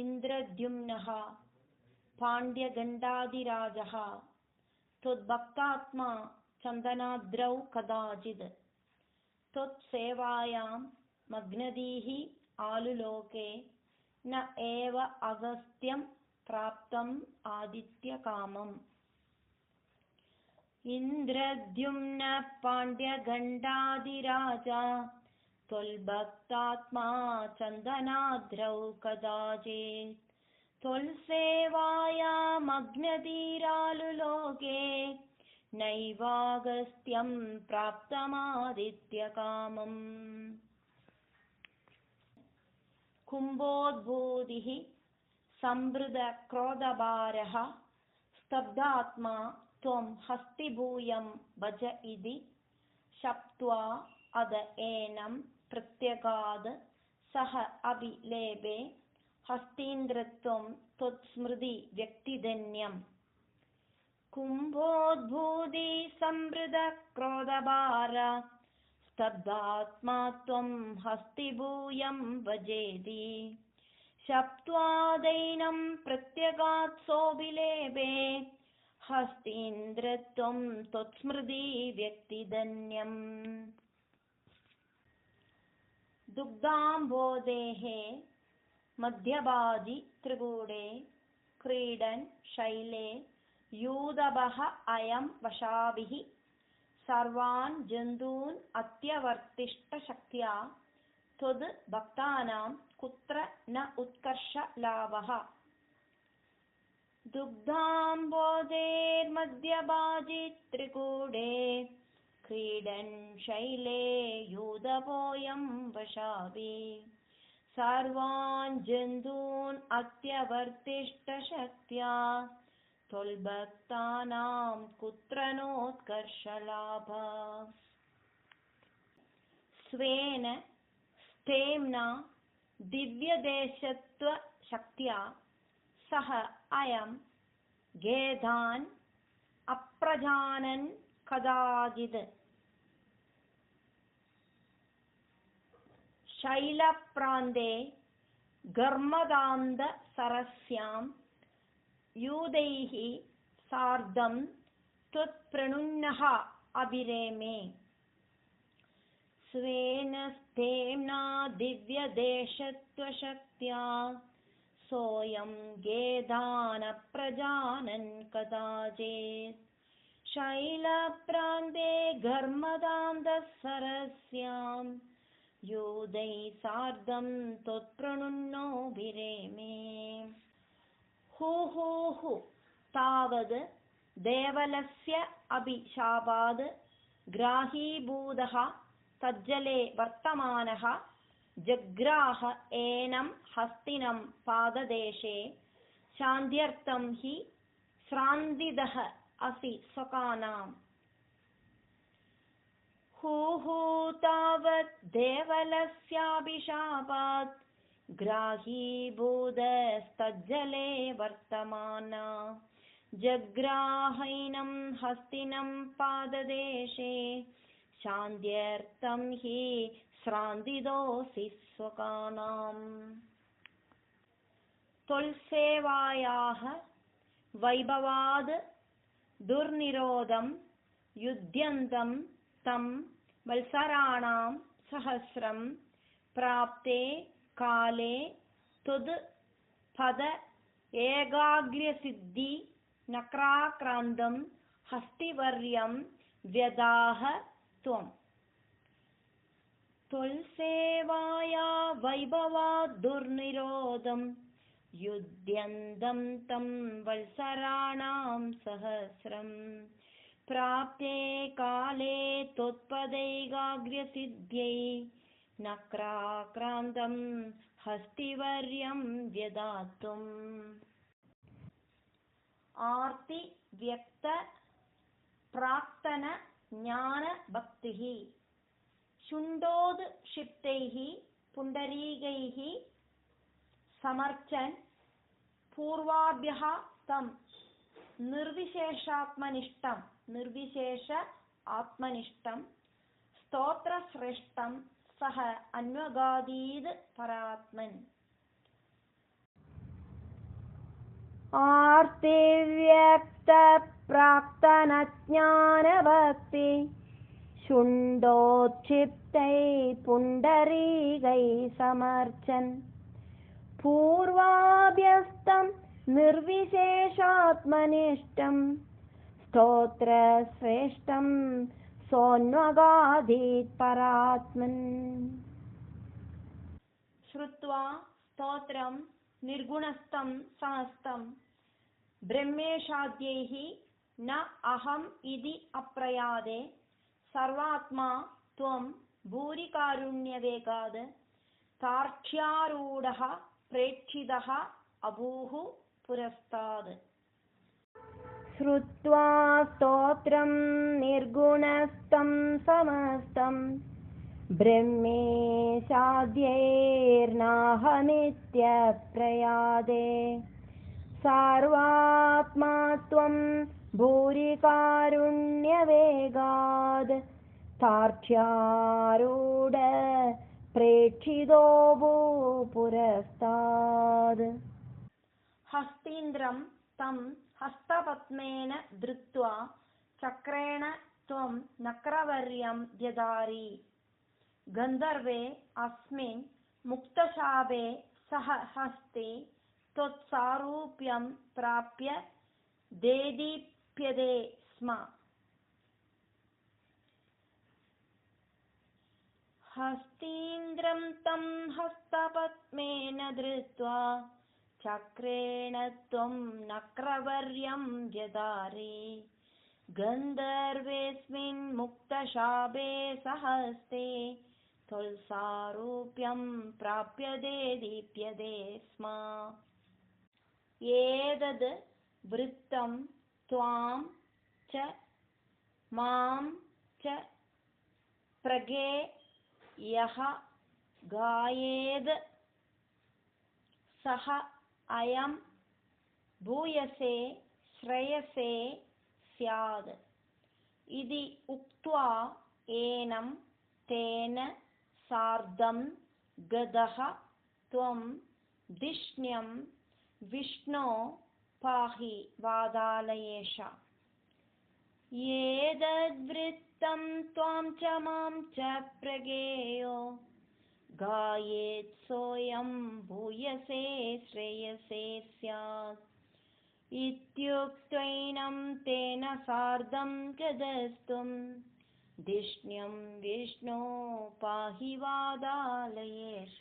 इन्द्रद्युम्नः पाण्ड्यगण्डाधिराजः त्वद्भक्तात्मा चन्दनाद्रौ कदाचित् त्वत्सेवायां मग्नदीः आलुलोके न एव अगस्त्यं प्राप्तम् आदित्यकामम्। इन्द्रद्युम्न पाण्ड्यगण्डाधिराजा त्वल्भक्तात्मा चन्दनाद्रौ कदाचित् त्वल्सेवायामग्नदीरालुलोके नैवागस्त्यं प्राप्तमादित्यकामम्। कुम्भोद्भूतिः संवृतक्रोधभारः स्तब्धात्मा त्वं हस्तिभूयं भज इति शप्त्वा अद एनं प्रत्यगाद सह अभिलेभे हस्तीन्द्रत्वं त्वत्स्मृति व्यक्तिधन्यम्। कुम्भोद्भूति संवृतक्रोधभार स्तब्धात्मा त्वं हस्तिभूयं भजेति शप्त्वादैनं प्रत्यगात् सोऽभिलेभे हस्तीन्द्रत्वं त्वत्स्मृति व्यक्तिधन्यम्। दुग्धाम्भोधेः मध्यभाजि त्रिकूटे क्रीडन् शैले यूदभः अयं वशाभिः सर्वान् जन्तून् अत्यवर्तिष्ठशक्त्या त्वद् भक्तानां कुत्र न उत्कर्षलाभः। दुग्धाम्भोधेर्मध्यभाजि त्रिकूटे क्रीडन् शैले यूदभोऽयं वशाभिः सर्वान् जन्तून् अत्यवर्तिष्ठशक्त्या त्वल्भक्तानां कुत्र नोत्कर्षलाभः। स्वेन स्थेम्ना दिव्यदेशत्वशक्त्या सह अयं गेधान् अप्रजानन् कदाचित् शैलप्रान्ते घर्मदान्तसरस्यां यूदैः सार्धं त्वत्प्रणुन्नः अभिरेमे। स्वेन स्थेम्ना दिव्यदेशत्वशक्त्या सोऽयं गेधानप्रजानन् कदाचित् शैलप्रान्ते घर्मदान्तसरस्यां यूदैः सार्धं त्वत्प्रणुन्नोऽभिरेमे। हु तावद् देवलस्य अभिशापाद् ग्राहीभूतः तज्जले वर्तमानः जग्राह एनं हस्तिनं पाददेशे शान्त्यर्थं हि श्रान्तिदः असि स्वकानाम्। हु तावत् देवलस्याभिशापात् ग्राहीभूतस्तज्जले वर्तमाना जग्राहैनं हस्तिनं पाददेशे शान्त्यर्थं हि श्रान्तिदोऽसि स्वकानाम्। त्वल्सेवायाः वैभवाद् दुर्निरोधं युध्यन्तं तं वल्सराणां सहस्रं प्राप्ते काले त्वद् पद एकाग्र्यसिद्धि नक्राक्रान्तं हस्तिवर्यं व्यदाह त्वम्। त्वल्सेवाया वैभवाद् दुर्निरोधं युध्यन्तं तं वल्सराणां सहस्रं प्राप्ते काले त्वत्पदैकाग्र्यसिद्ध्यै नक्राक्रान्तं हस्तिवर्यं व्यदातुम्। आर्ति व्यक्त प्राक्तन ज्ञान भक्तिः शुण्डोत्क्षिप्तैः पुण्डरीकैः समर्चन् पूर्वाभ्यः तं निर्विशेष आत्मनिष्ठं स्तोत्रश्रेष्ठं सह अन्वगादीद् परात्मन्। आर्तिव्यक्तप्राक्तनज्ञानभक्ति शुण्डोत्क्षिप्तै पुण्डरीकै समर्चन् पूर्वाभ्यस्तं निर्विशेषात्मनिष्ठं स्तोत्रश्रेष्ठं सोऽन्वगाधीत् परात्मन्। श्रुत्वा स्तोत्रं निर्गुणस्थं समस्तं ब्रह्मेशाद्यैः न अहम् इति अप्रयादे सर्वात्मा त्वं भूरिकारुण्यवेगात् तार्क्ष्यारूढः प्रेक्षितः अभूः पुरस्तात्। श्रुत्वा स्तोत्रं निर्गुणस्थं समस्तं ब्रह्मेशाद्यैर्नाहमित्यप्रयादे सर्वात्मा त्वं भूरिकारुण्यवेगात् तार्क्ष्यारूढ प्रेक्षितो पुरस्तात्। हस्तीन्द्रं तं हस्तपद्मेन धृत्वा चक्रेण त्वं नक्रवर्यं व्यधारि गन्धर्वे अस्मिन् मुक्तशापे सह हस्ते त्वत्सारूप्यं प्राप्य देदीप्यते स्म। हस्तीन्द्रं तं हस्तपद्मेन धृत्वा चक्रेण त्वं नक्रवर्यं व्यधारि गन्धर्वेऽस्मिन् मुक्तशापे सहस्ते त्वत्सारूप्यं प्राप्य देदीप्यते स्म। एतद् वृत्तं त्वां च मां च प्रगे यः गायेद् सः अयं भूयसे श्रेयसे स्यात् इति उक्त्वा एनं तेन सार्धं गतः त्वं धिष्ण्यं विष्णो पाहि वातालयेश। एतद्वृत्तं त्वां च मां च प्रगेयो गायेत् सोऽयं भूयसे श्रेयसे स्यात् इत्युक्त्वैनं तेन सार्धं गतस्त्वं धिष्ण्यं विष्णो पाहि वातालयेश।